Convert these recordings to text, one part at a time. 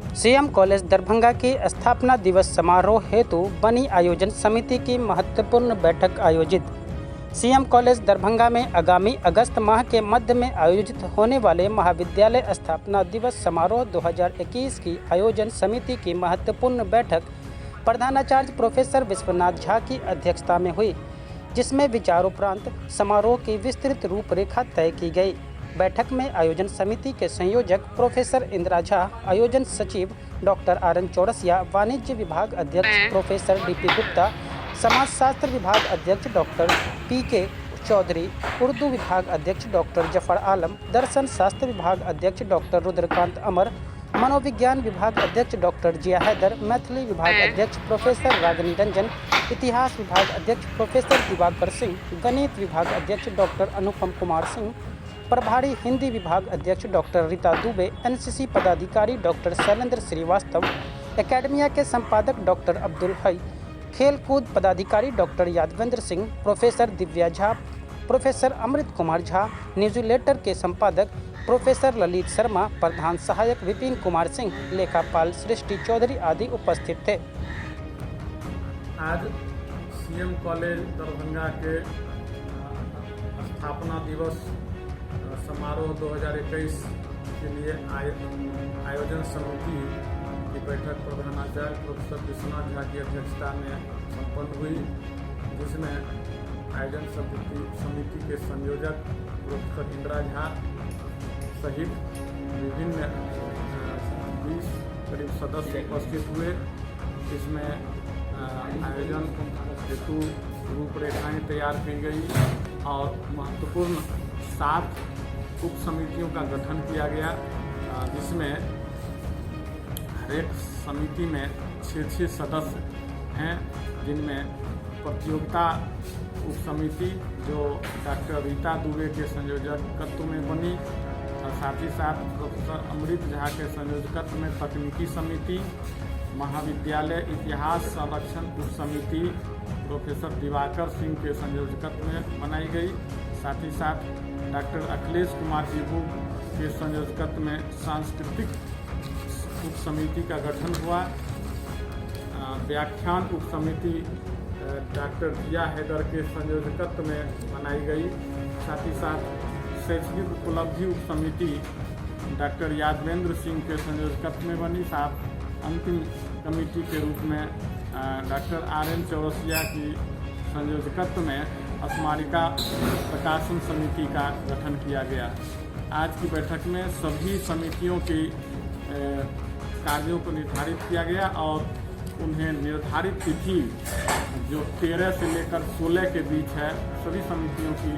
CM college Darbhanga की स्थापना दिवस समारोह हेतु बनी आयोजन समिति की महत्वपूर्ण बैठक आयोजित। सीएम कॉलेज दरभंगा में आगामी अगस्त माह के मध्य में आयोजित होने वाले महाविद्यालय स्थापना दिवस समारोह 2021 की आयोजन समिति की महत्वपूर्ण बैठक प्रधानाचार्य प्रोफेसर विश्वनाथ झा की अध्यक्षता में हुई, जिसमें विचारोपरांत समारोह की विस्तृत रूपरेखा तय की गई। बैठक में आयोजन समिति के संयोजक प्रोफेसर इंदिरा झा, आयोजन सचिव डॉक्टर आर.एन. चौरसिया, वाणिज्य विभाग अध्यक्ष प्रोफेसर डी.पी. गुप्ता, समाजशास्त्र विभाग अध्यक्ष डॉक्टर पी.के. चौधरी, उर्दू विभाग अध्यक्ष डॉक्टर जफर आलम, दर्शन शास्त्र विभाग अध्यक्ष डॉक्टर रुद्रकांत अमर, मनोविज्ञान विभाग अध्यक्ष डॉक्टर जिया हैदर, मैथिली विभाग अध्यक्ष प्रोफेसर रागिनी रंजन, इतिहास विभाग अध्यक्ष प्रोफेसर दिवाकर सिंह, गणित विभाग अध्यक्ष डॉक्टर अनुपम कुमार सिंह, प्रभारी हिंदी विभाग अध्यक्ष डॉक्टर रीता दुबे, एनसीसी पदाधिकारी डॉक्टर शैलेंद्र श्रीवास्तव, एकेडमिया के संपादक डॉक्टर अब्दुल हई, खेलकूद पदाधिकारी doctor Yadvendra Singh, professor Divya Jha, professor Amrit Kumar Jha, newsletter के संपादक प्रोफेसर ललित शर्मा, प्रधान सहायक विपिन कुमार सिंह, लेखापाल सृष्टि चौधरी आदि उपस्थित थे। आज सीएम कॉलेज दरभंगा के स्थापना दिवस समारोह 2021 के लिए आयोजन समिति की बैठक प्रधानाचार्य प्रोफेसर विश्वनाथ झा की अध्यक्षता में संपन्न हुई, जिसमें आयोजन समिति के संयोजक प्रोफेसर इंदिरा झा सहित विभिन्न 20 करीब सदस्य उपस्थित हुए। इसमें आयोजन हेतु रूपरेखाएँ तैयार की गई और महत्वपूर्ण 7 उप समितियों का गठन किया गया, जिसमें हर एक समिति में 6 सदस्य हैं, जिनमें प्रतियोगिता उप समिति जो डॉक्टर रीता दुबे के संयोजकत्व में बनी और साथ ही साथ प्रोफेसर अमृत झा के संयोजकत्व में तकनीकी समिति, महाविद्यालय इतिहास संरक्षण उप समिति प्रोफेसर दिवाकर सिंह के संयोजकत्व में बनाई गई। साथ ही साथ डॉक्टर अखिलेश कुमार जीबू के संयोजकत्व में सांस्कृतिक उप समिति का गठन हुआ। व्याख्यान उप समिति डॉक्टर जिया हैदर के संयोजकत्व में बनाई गई। साथ ही साथ शैक्षणिक उपलब्धि उप समिति डॉक्टर यादवेंद्र सिंह के संयोजकत्व में बनी। साथ अंतिम कमेटी के रूप में डॉक्टर आर.एन. चौरसिया की संयोजकत्व में स्मारिका प्रकाशन समिति का गठन किया गया। आज की बैठक में सभी समितियों की कार्यों को निर्धारित किया गया और उन्हें निर्धारित तिथि जो 13 से लेकर 16 के बीच है, सभी समितियों की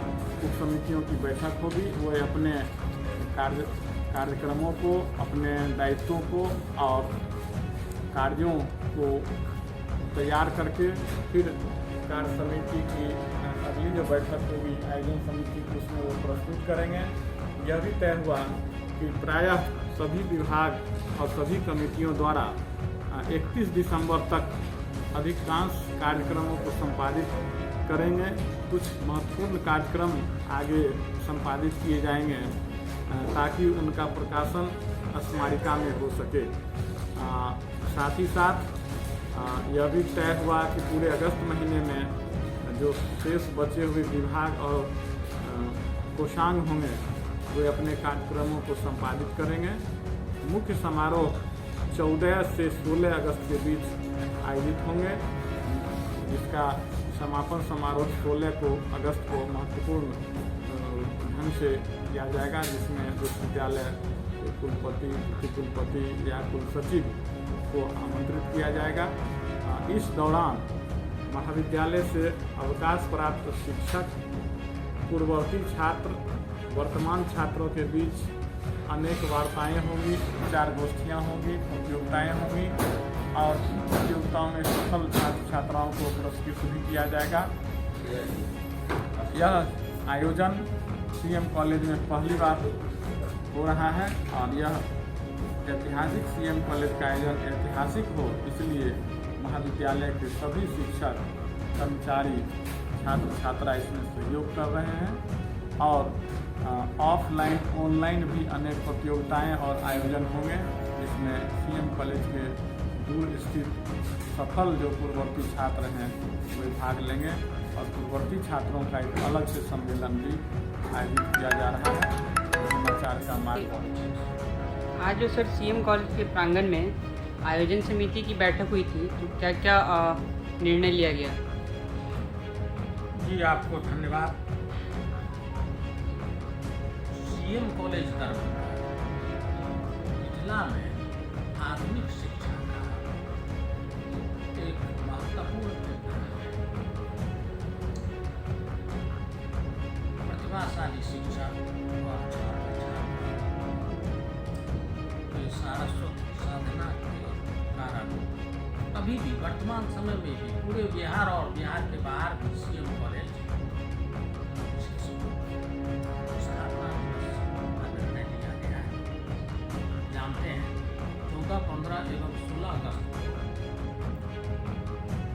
उप समितियों की बैठक होगी। वो अपने कार्यक्रमों को, अपने दायित्वों को और कार्यों को तैयार करके फिर कार्य समिति की अगली जो बैठक होगी आयोजन समिति की, उसमें वो प्रस्तुत करेंगे। यह भी तय हुआ कि प्रायः सभी विभाग और सभी कमेटियों द्वारा 31 दिसंबर तक अधिकांश कार्यक्रमों को संपादित करेंगे। कुछ महत्वपूर्ण कार्यक्रम आगे संपादित किए जाएंगे ताकि उनका प्रकाशन स्मारिका में हो सके। साथ ही साथ यह भी तय हुआ कि पूरे अगस्त महीने में जो शेष बचे हुए विभाग और कोषांग होंगे वे अपने कार्यक्रमों को संपादित करेंगे। मुख्य समारोह 14 से 16 अगस्त के बीच आयोजित होंगे, जिसका समापन समारोह 16 को अगस्त को महत्वपूर्ण ढंग से किया जाएगा, जिसमें विश्वविद्यालय के कुलपति या कुलसचिव को आमंत्रित किया जाएगा। इस दौरान महाविद्यालय से अवकाश प्राप्त शिक्षक, पूर्ववर्ती छात्र, वर्तमान छात्रों के बीच अनेक वार्ताएं होंगी, विचार गोष्ठियाँ होंगी, प्रतियोगिताएं होंगी और प्रतियोगिताओं में सफल छात्र छात्राओं को पुरस्कृत भी किया जाएगा। यह आयोजन सीएम कॉलेज में पहली बार हो रहा है और यह ऐतिहासिक सीएम कॉलेज का आयोजन ऐतिहासिक हो, इसलिए महाविद्यालय के सभी शिक्षक, कर्मचारी, छात्र छात्रा इसमें सहयोग कर रहे हैं और ऑफलाइन ऑनलाइन भी अनेक प्रतियोगिताएं और आयोजन होंगे। जिसमें सीएम कॉलेज के दूर स्थित सफल जो पूर्ववर्ती छात्र हैं वे भाग लेंगे और पूर्ववर्ती छात्रों का एक अलग से सम्मेलन भी आयोजित किया जा रहा है। समाचार का मार्ग आज जो सर सीएम कॉलेज के प्रांगण में आयोजन समिति की बैठक हुई थी, तो क्या क्या निर्णय लिया गया? जी आपको धन्यवाद। सीएम कॉलेज दरभंगा मिथिला में आधुनिक शिक्षा का एक महत्वपूर्ण केंद्र है। प्रतिभाशाली शिक्षा और सारस्वत साधना के कारण अभी भी वर्तमान समय में भी पूरे बिहार और बिहार के बाहर भी सीएम कॉलेज स्थापना दिवस का निर्णय लिया गया है। जानते हैं 14, 15 एवं 16 अगस्त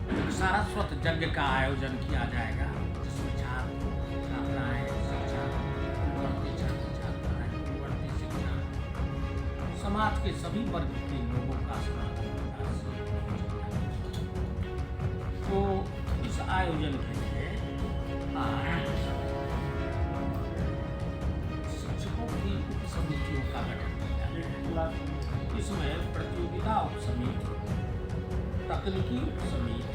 को सारस्वत यज्ञ का आयोजन किया जाएगा, जिसमें छात्र छात्राएं शिक्षा पूर्ववर्ती छात्र छात्राएं पूर्ववर्ती शिक्षा समाज के सभी वर्ग के लोगों का समागम होगा। तो इस आयोजन के लिए शिक्षकों की उप समितियों का गठन किया गया है। इसमें प्रतियोगिता उप समिति, तकनीकी उप समिति,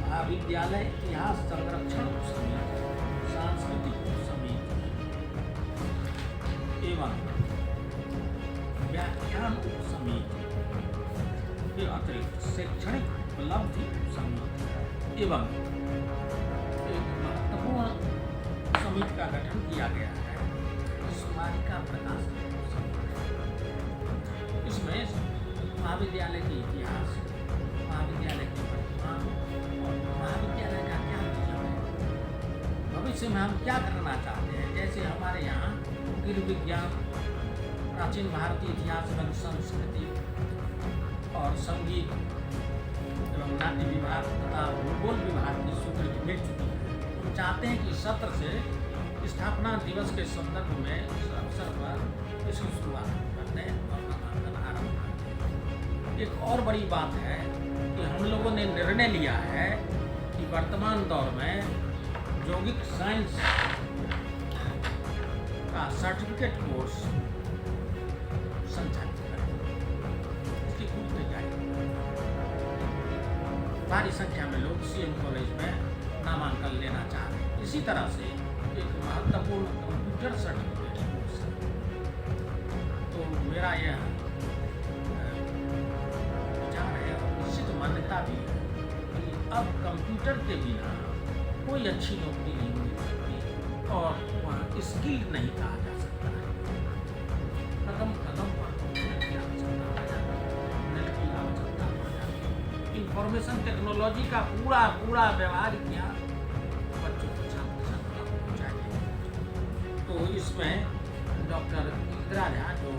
महाविद्यालय इतिहास संरक्षण उप समिति, सांस्कृतिक उप समिति एवं व्याख्यान उप समिति के अतिरिक्त शैक्षणिक उपलब्धि उप समिति एवं एक महत्वपूर्ण समिति का गठन किया गया है, स्मारिका प्रकाशन उप समिति। इसमें महाविद्यालय के इतिहास, महाविद्यालय के वर्तमान और महाविद्यालय का क्या विजन है, भविष्य में हम क्या करना चाहते हैं। जैसे हमारे यहाँ गृह विज्ञान, प्राचीन भारतीय इतिहास एवं संस्कृति और संगीत एवं नाट्य विभाग तथा भूगोल विभाग की स्वीकृति मिल चुकी है। हम चाहते हैं कि सत्र से स्थापना दिवस के संदर्भ में इस अवसर पर इसकी शुरुआत करते हैं और नामांकन आरंभ करते हैं। एक और बड़ी बात है कि हम लोगों ने निर्णय लिया है कि वर्तमान दौर में यौगिक साइंस का सर्टिफिकेट कोर्स संचालित करें। इसकी पूरी तैयारी, भारी संख्या में लोग सीएम कॉलेज में नामांकन लेना चाह रहे हैं। इसी तरह से एक महत्वपूर्ण कंप्यूटर सर्टिफिकेट कोर्स है। तो मेरा यह विचार है और निश्चित मान्यता भी है कि अब कंप्यूटर के बिना कोई अच्छी नौकरी नहीं मिल सकती और वह स्किल्ड नहीं कहा जा सकता है। कदम कदम पर नेट की आवश्यकता पड़ जाती है। इंफॉर्मेशन टेक्नोलॉजी का पूरा व्यवहारिक ज्ञान बच्चों को छात्र छात्राओं को चाहिए। तो इसमें डॉक्टर इंदिरा झा जो